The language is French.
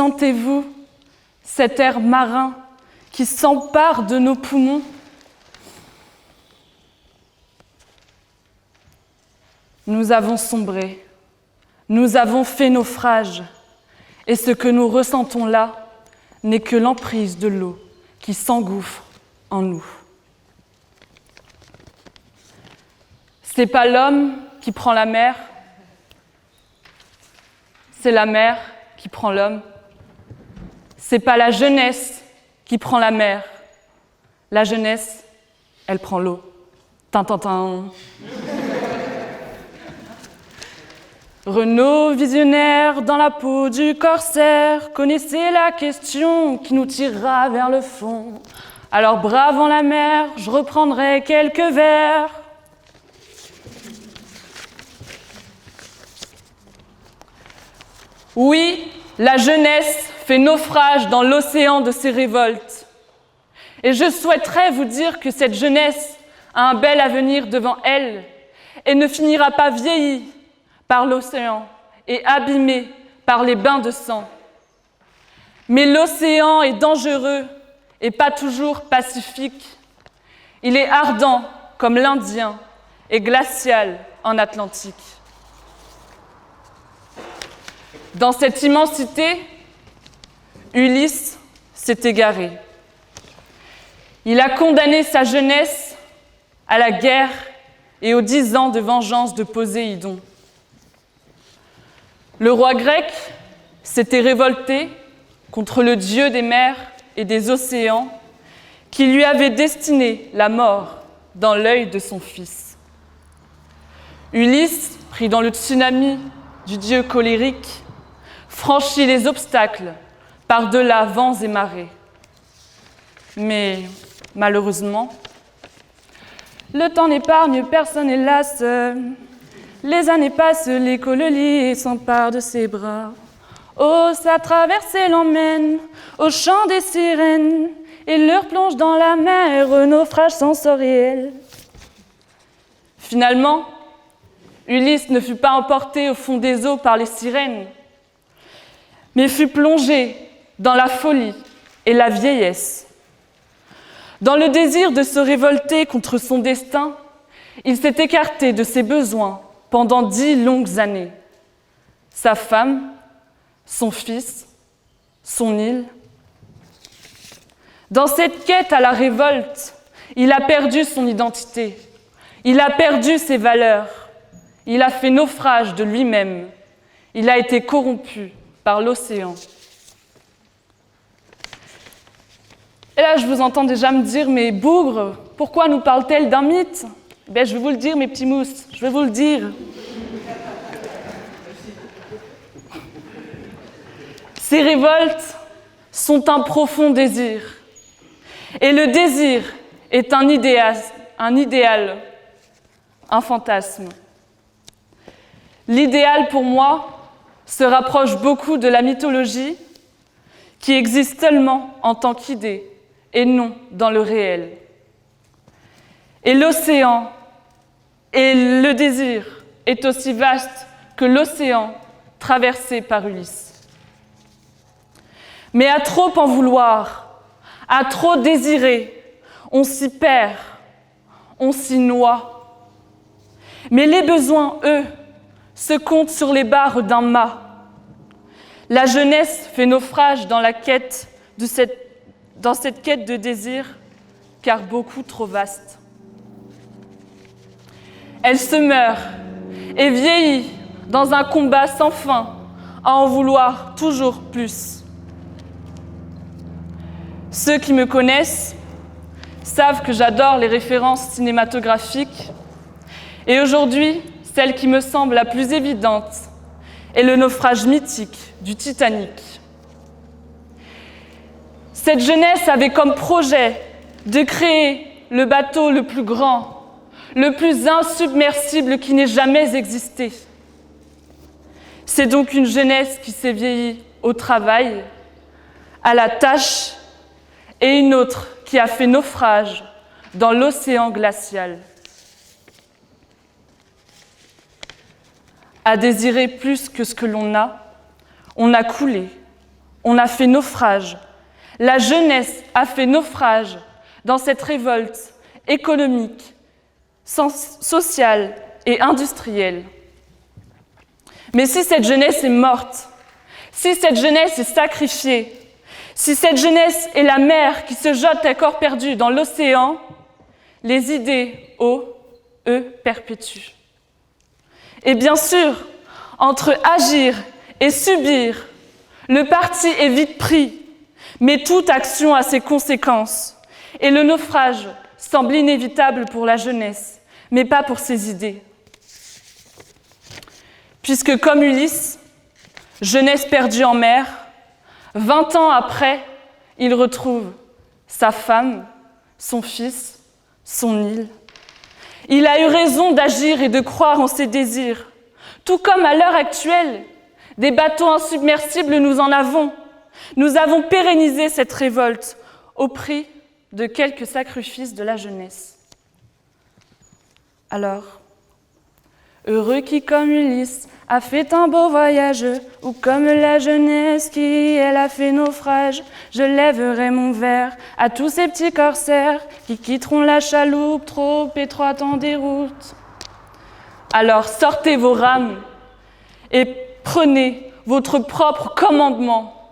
Sentez-vous cet air marin qui s'empare de nos poumons? Nous avons sombré, nous avons fait naufrage, et ce que nous ressentons là n'est que l'emprise de l'eau qui s'engouffre en nous. C'est pas l'homme qui prend la mer, c'est la mer qui prend l'homme. C'est pas la jeunesse qui prend la mer, la jeunesse, elle prend l'eau. Tintintin. Renaud visionnaire dans la peau du corsaire, connaissez la question qui nous tirera vers le fond. Alors bravant la mer, je reprendrai quelques vers. Oui, la jeunesse fait naufrage dans l'océan de ses révoltes. Et je souhaiterais vous dire que cette jeunesse a un bel avenir devant elle et ne finira pas vieillie par l'océan et abîmée par les bains de sang. Mais l'océan est dangereux et pas toujours pacifique. Il est ardent comme l'Indien et glacial en Atlantique. Dans cette immensité, Ulysse s'est égaré. Il a condamné sa jeunesse à la guerre et aux 10 ans de vengeance de Poséidon. Le roi grec s'était révolté contre le dieu des mers et des océans qui lui avait destiné la mort dans l'œil de son fils. Ulysse, pris dans le tsunami du dieu colérique, franchit les obstacles par-delà vents et marées. Mais malheureusement, le temps n'épargne personne, hélas. Les années passent, l'écho le lit et s'empare de ses bras. Oh, sa traversée l'emmène au chant des sirènes et leur plonge dans la mer, naufrage sensoriel. Finalement, Ulysse ne fut pas emporté au fond des eaux par les sirènes, mais fut plongé dans la folie et la vieillesse. Dans le désir de se révolter contre son destin, il s'est écarté de ses besoins pendant 10 longues années. Sa femme, son fils, son île. Dans cette quête à la révolte, il a perdu son identité, il a perdu ses valeurs, il a fait naufrage de lui-même, il a été corrompu par l'océan. Et là, je vous entends déjà me dire, mais bougre, pourquoi nous parle-t-elle d'un mythe ? Ben, je vais vous le dire, mes petits mousses, je vais vous le dire. Ces révoltes sont un profond désir. Et le désir est un idéal, un fantasme. L'idéal, pour moi, se rapproche beaucoup de la mythologie qui existe seulement en tant qu'idée et non dans le réel. Et l'océan et le désir est aussi vaste que l'océan traversé par Ulysse. Mais à trop en vouloir, à trop désirer, on s'y perd, on s'y noie. Mais les besoins, eux, se comptent sur les barres d'un mât. La jeunesse fait naufrage dans cette quête de désir, car beaucoup trop vaste. Elle se meurt et vieillit dans un combat sans fin, à en vouloir toujours plus. Ceux qui me connaissent savent que j'adore les références cinématographiques. Et aujourd'hui, celle qui me semble la plus évidente est le naufrage mythique du Titanic. Cette jeunesse avait comme projet de créer le bateau le plus grand, le plus insubmersible qui n'ait jamais existé. C'est donc une jeunesse qui s'est vieillie au travail, à la tâche, et une autre qui a fait naufrage dans l'océan glacial. À désirer plus que ce que l'on a coulé, on a fait naufrage. La jeunesse a fait naufrage dans cette révolte économique, sociale et industrielle. Mais si cette jeunesse est morte, si cette jeunesse est sacrifiée, si cette jeunesse est la mer qui se jette à corps perdu dans l'océan, les idéaux, eux, perpétuent. Et bien sûr, entre agir et subir, le parti est vite pris, mais toute action a ses conséquences. Et le naufrage semble inévitable pour la jeunesse, mais pas pour ses idées. Puisque comme Ulysse, jeunesse perdue en mer, 20 ans après, il retrouve sa femme, son fils, son île. Il a eu raison d'agir et de croire en ses désirs. Tout comme à l'heure actuelle, des bateaux insubmersibles, nous en avons. Nous avons pérennisé cette révolte au prix de quelques sacrifices de la jeunesse. Alors, heureux qui, comme Ulysse, a fait un beau voyage, ou comme la jeunesse qui, elle, a fait naufrage, je lèverai mon verre à tous ces petits corsaires qui quitteront la chaloupe trop étroite en déroute. Alors sortez vos rames et prenez votre propre commandement.